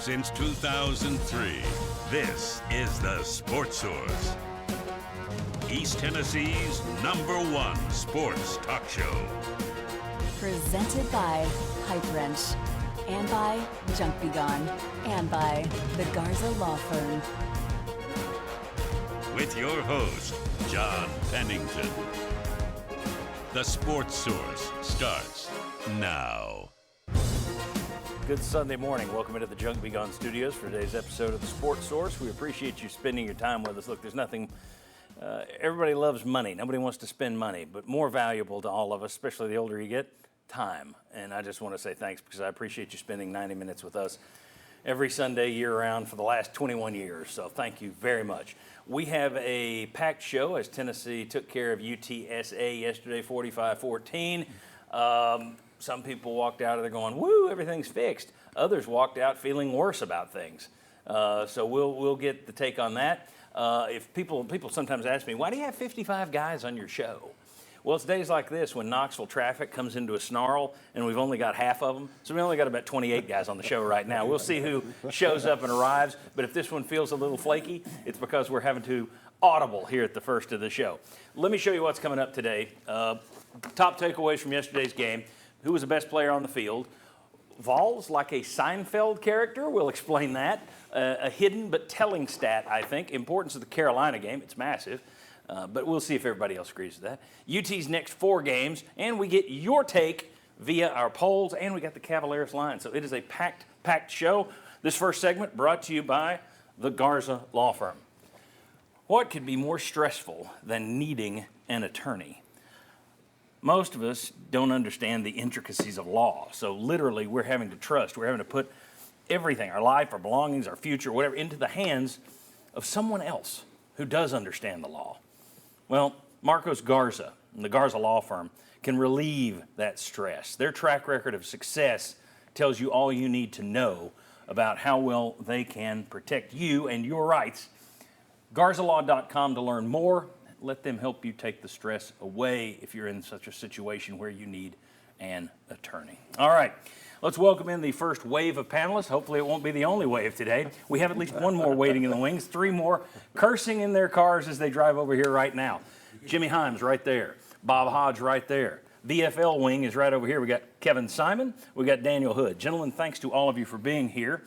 Since 2003, this is the Sports Source, East Tennessee's #1 sports talk show. Presented by Pipe Wrench, and by Junk Be Gone, and by the Garza Law Firm. With your host, John Pennington. The Sports Source starts now. Good Sunday morning. Welcome into the Junk Be Gone studios for today's episode of the Sports Source. We appreciate you spending your time with us. Look, there's nothing, everybody loves money. Nobody wants to spend money, but more valuable to all of us, especially the older you get, time. And I just want to say thanks because I appreciate you spending 90 minutes with us every Sunday, year-round, for the last 21 years. So thank you very much. We have a packed show as Tennessee took care of UTSA yesterday, 45-14. Some people walked out of there going, woo, everything's fixed. Others walked out feeling worse about things. So we'll get the take on that. If people sometimes ask me, why do you have 55 guys on your show? Well, it's days like this when Knoxville traffic comes into a snarl and we've only got half of them. So we only got about 28 guys on the show right now. We'll see who shows up and arrives. But if this one feels a little flaky, it's because we're having to audible here at the first of the show. Let me show you what's coming up today. Top takeaways from yesterday's game. Who was the best player on the field? Vols like a Seinfeld character. We'll explain that. A hidden but telling stat, I think. Importance of the Carolina game. It's massive. But we'll see if everybody else agrees with that. UT's next 4 games, and we get your take via our polls, and we got the Cavaliers line. So it is a packed show. This first segment brought to you by the Garza Law Firm. What could be more stressful than needing an attorney? Most of us don't understand the intricacies of law. So literally, we're having to trust. We're having to put everything, our life, our belongings, our future, whatever, into the hands of someone else who does understand the law. Well, Marcos Garza and the Garza Law Firm can relieve that stress. Their track record of success tells you all you need to know about how well they can protect you and your rights. GarzaLaw.com to learn more. Let them help you take the stress away if you're in such a situation where you need an attorney. All right, let's welcome in the first wave of panelists. Hopefully it won't be the only wave today. We have at least one more waiting in the wings, 3 more cursing in their cars as they drive over here right now. Jimmy Himes right there, Bob Hodge right there. VFL wing is right over here. We got Kevin Simon, we got Daniel Hood. Gentlemen, thanks to all of you for being here.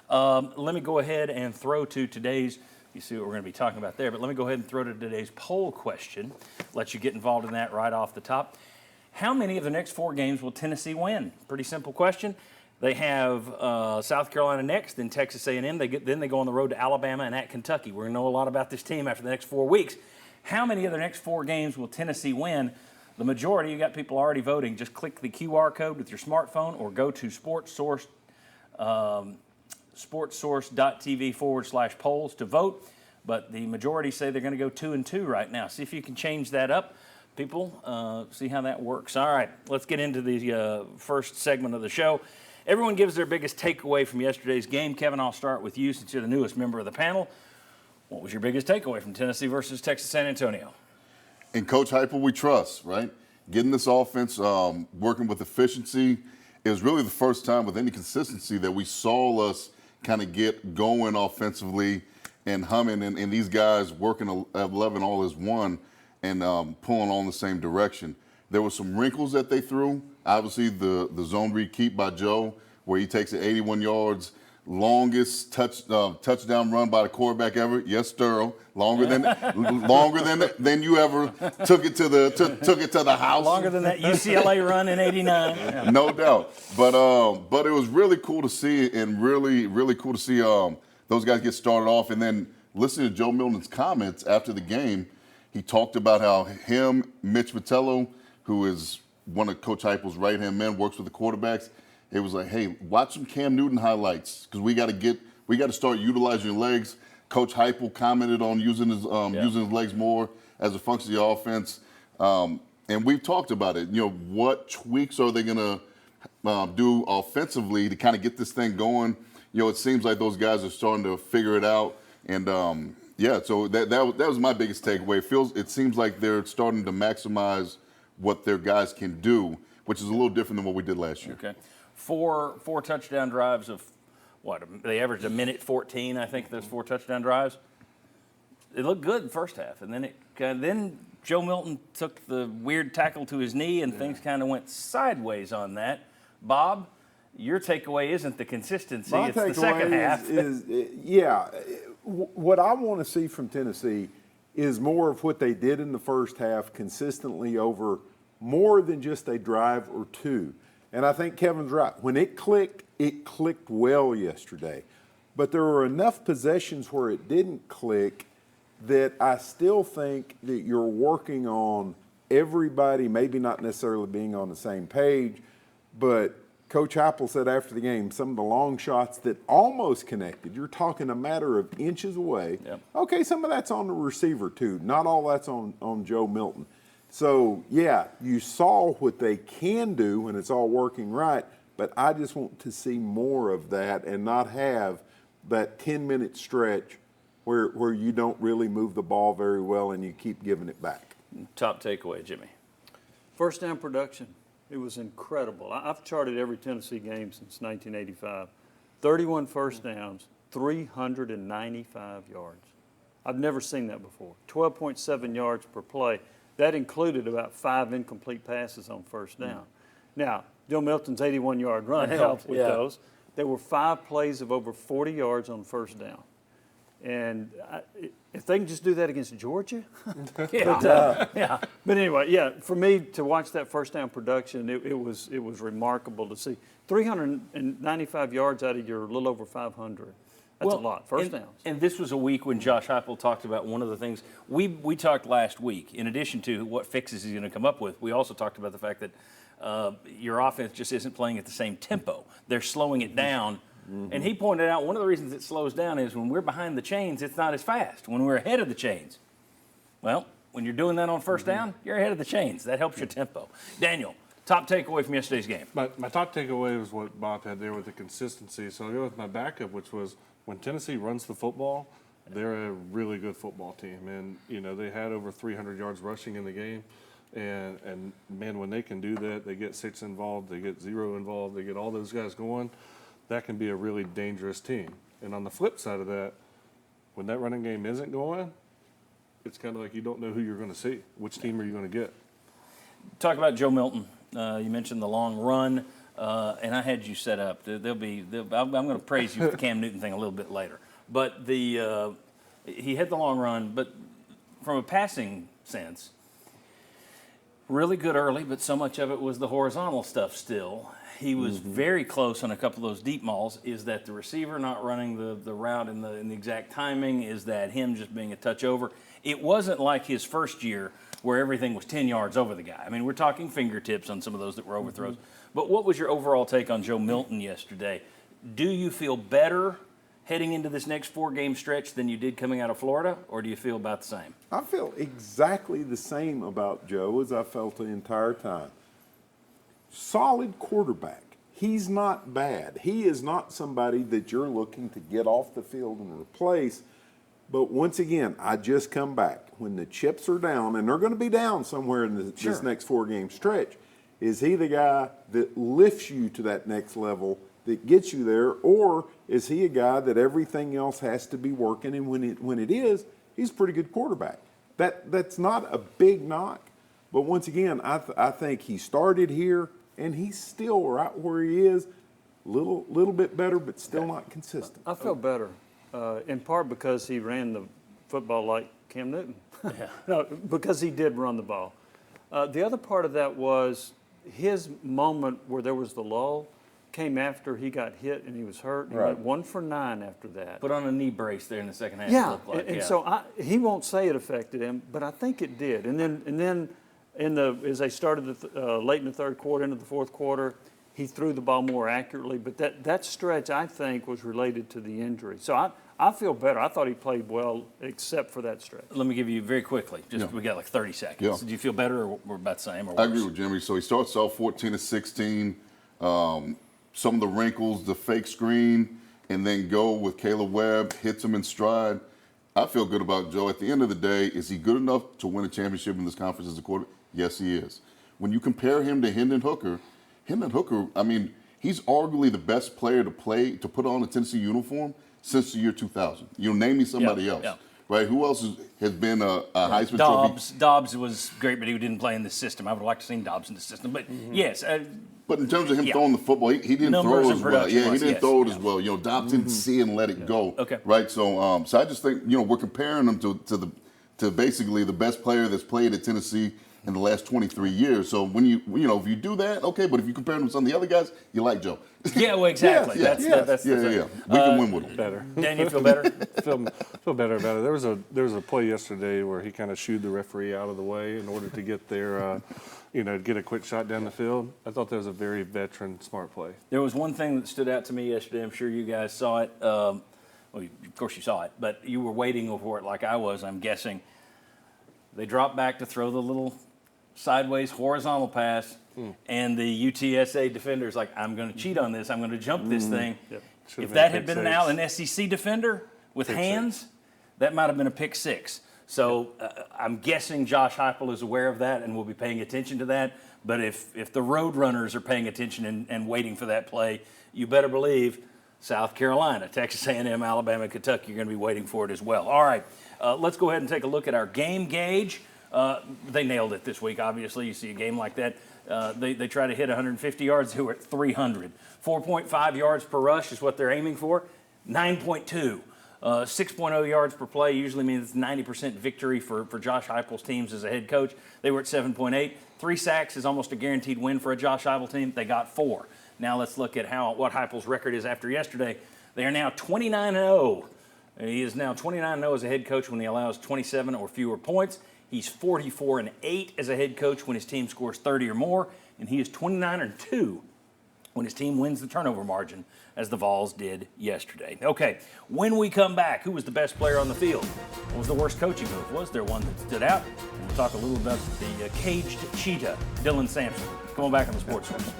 Let me go ahead and throw to today's, you see what we're going to be talking about there, but let me go ahead and throw to today's poll question. Let you get involved in that right off the top. How many of the next 4 games will Tennessee win? Pretty simple question. They have South Carolina next, then Texas A&M. Then they go on the road to Alabama and at Kentucky. We're going to know a lot about this team after the next 4 weeks. How many of the next 4 games will Tennessee win? The majority, you got people already voting. Just click the QR code with your smartphone or go to sportsource.tv/polls to vote. But the majority say they're going to go 2-2 right now. See if you can change that up. People, see how that works. All right, let's get into the first segment of the show. Everyone gives their biggest takeaway from yesterday's game. Kevin, I'll start with you since you're the newest member of the panel. What was your biggest takeaway from Tennessee versus Texas San Antonio? In Coach Heupel, we trust, right? Getting this offense working with efficiency. It was really the first time with any consistency that we saw us kind of get going offensively and humming, and these guys working 11 all as one and pulling on the same direction. There were some wrinkles that they threw. Obviously, the zone read keep by Joe, where he takes it 81 yards, longest touchdown run by the quarterback ever. Yes, thorough. Longer than you ever took it to the house. Longer than that UCLA run in '89. Yeah. No doubt. But it was really cool to see, and really cool to see those guys get started off. And then listening to Joe Milton's comments after the game, he talked about how him, Mitch Vitello, who is one of Coach Heupel's right-hand men, works with the quarterbacks. It was like, hey, watch some Cam Newton highlights because we got to start utilizing your legs. Coach Heupel commented on using his legs more as a function of the offense, and we've talked about it. You know, what tweaks are they going to do offensively to kind of get this thing going? You know, it seems like those guys are starting to figure it out, and so that was my biggest takeaway. It seems like they're starting to maximize what their guys can do, which is a little different than what we did last year. Okay. Four touchdown drives of they averaged a minute 14, I think, those 4 touchdown drives. It looked good in the first half, and then Joe Milton took the weird tackle to his knee, and things kind of went sideways on that. Bob, your takeaway isn't the consistency; it's the second half. What I want to see from Tennessee is more of what they did in the first half consistently over more than just a drive or two. And I think Kevin's right. When it clicked well yesterday. But there were enough possessions where it didn't click that I still think that you're working on everybody, maybe not necessarily being on the same page, but Coach Heupel said after the game, some of the long shots that almost connected, you're talking a matter of inches away. Yep. Okay, some of that's on the receiver too. Not all that's on Joe Milton. So, yeah, you saw what they can do when it's all working right, but I just want to see more of that and not have that 10-minute stretch where you don't really move the ball very well and you keep giving it back. Top takeaway, Jimmy. First down production. It was incredible. I've charted every Tennessee game since 1985. 31 first downs, 395 yards. I've never seen that before. 12.7 yards per play. That included about 5 incomplete passes on first down. Now, Joe Milton's 81-yard run helped with those. There were 5 plays of over 40 yards on first down. And if they can just do that against Georgia. But anyway, for me to watch that first down production, it was remarkable to see. 395 yards out of your little over 500. That's a lot, first downs. And this was a week when Josh Heupel talked about one of the things. We talked last week, in addition to what fixes he's going to come up with, we also talked about the fact that your offense just isn't playing at the same tempo. They're slowing it down. Mm-hmm. And he pointed out one of the reasons it slows down is when we're behind the chains, it's not as fast. When we're ahead of the chains, well, when you're doing that on first down, you're ahead of the chains. That helps your tempo. Daniel, top takeaway from yesterday's game. My top takeaway was what Bob had there with the consistency. So I'll go with my backup, which was when Tennessee runs the football, they're a really good football team. And, you know, they had over 300 yards rushing in the game. And man, when they can do that, they get 6 involved, they get 0 involved, they get all those guys going. That can be a really dangerous team. And on the flip side of that, when that running game isn't going, it's kind of like you don't know who you're going to see. Which team are you going to get? Talk about Joe Milton. You mentioned the long run, and I had you set up. I'm going to praise you for the Cam Newton thing a little bit later. But he had the long run, but from a passing sense, really good early, but so much of it was the horizontal stuff still. He was very close on a couple of those deep balls. Is that the receiver not running the route in the exact timing? Is that him just being a touch over? It wasn't like his first year where everything was 10 yards over the guy. I mean, we're talking fingertips on some of those that were overthrows. But what was your overall take on Joe Milton yesterday? Do you feel better heading into this next 4-game stretch than you did coming out of Florida, or do you feel about the same? I feel exactly the same about Joe as I felt the entire time. Solid quarterback. He's not bad. He is not somebody that you're looking to get off the field and replace. But once again, I just come back. When the chips are down, and they're going to be down somewhere in this next 4-game stretch, is he the guy that lifts you to that next level, that gets you there, or is he a guy that everything else has to be working, and when it is, he's a pretty good quarterback. That's not a big knock, but once again, I think he started here, and he's still right where he is, little bit better, but still not consistent. I feel better, in part because he ran the football like Cam Newton. No, because he did run the ball. The other part of that was his moment where there was the lull came after he got hit and he was hurt. He went 1 for 9 after that. Put on a knee brace there in the second half. Yeah, it looked like. and so he won't say it affected him, but I think it did. And then as they started late in the third quarter, into the fourth quarter, he threw the ball more accurately. But that stretch, I think, was related to the injury. So I feel better. I thought he played well, except for that stretch. Let me give you very quickly. We got like 30 seconds. Yeah. Do you feel better, or we're about the same? Or worse? I agree with Jimmy. So he starts off 14-16. Some of the wrinkles, the fake screen, and then go with Caleb Webb, hits him in stride. I feel good about Joe. At the end of the day, is he good enough to win a championship in this conference as a quarterback? Yes, he is. When you compare him to Hendon Hooker, I mean, he's arguably the best player to put on a Tennessee uniform since the year 2000. Name me somebody else. Yeah. Right? Who else has been a Heisman Trophy? Dobbs was great, but he didn't play in the system. I would like to see Dobbs in the system. But yes. But in terms of him throwing the football, he didn't Numbers throw and as well. production Yeah, wise, he didn't yes. throw it as well. Dobbs didn't see and let it go. Okay. Right? So so I just think, we're comparing him to basically the best player that's played at Tennessee in the last 23 years. So when if you do that, okay, but if you compare him to some of the other guys, you like Joe. Yeah, well, exactly. Yes, That's yeah. We can win with him. Better. Dan, you feel better? Feel better about it. There was a play yesterday where he kind of shooed the referee out of the way in order to get their, get a quick shot down the field. I thought that was a very veteran, smart play. There was one thing that stood out to me yesterday. I'm sure you guys saw it. Well, of course you saw it, but you were waiting for it like I was, I'm guessing. They dropped back to throw the little sideways horizontal pass, and the UTSA defender's like, I'm going to cheat on this. I'm going to jump this thing. Yep. If that had been an SEC defender with hands, that might have been a pick six. So I'm guessing Josh Heupel is aware of that and will be paying attention to that. But if the road runners are paying attention and waiting for that play, you better believe South Carolina, Texas A&M, Alabama, Kentucky are going to be waiting for it as well. All right, let's go ahead and take a look at our game gauge. They nailed it this week, obviously. You see a game like that. They try to hit 150 yards. They were at 300. 4.5 yards per rush is what they're aiming for. 9.2. 6.0 yards per play usually means 90% victory for Josh Heupel's teams as a head coach. They were at 7.8. 3 sacks is almost a guaranteed win for a Josh Heupel team. They got 4. Now let's look at what Heupel's record is after yesterday. They are now 29-0. He is now 29-0 as a head coach when he allows 27 or fewer points. He's 44-8 as a head coach when his team scores 30 or more, and he is 29-2 when his team wins the turnover margin, as the Vols did yesterday. Okay, when we come back, who was the best player on the field? What was the worst coaching move? Was there one that stood out? And we'll talk a little about the caged cheetah, Dylan Sampson. Come on back on the Sports Source.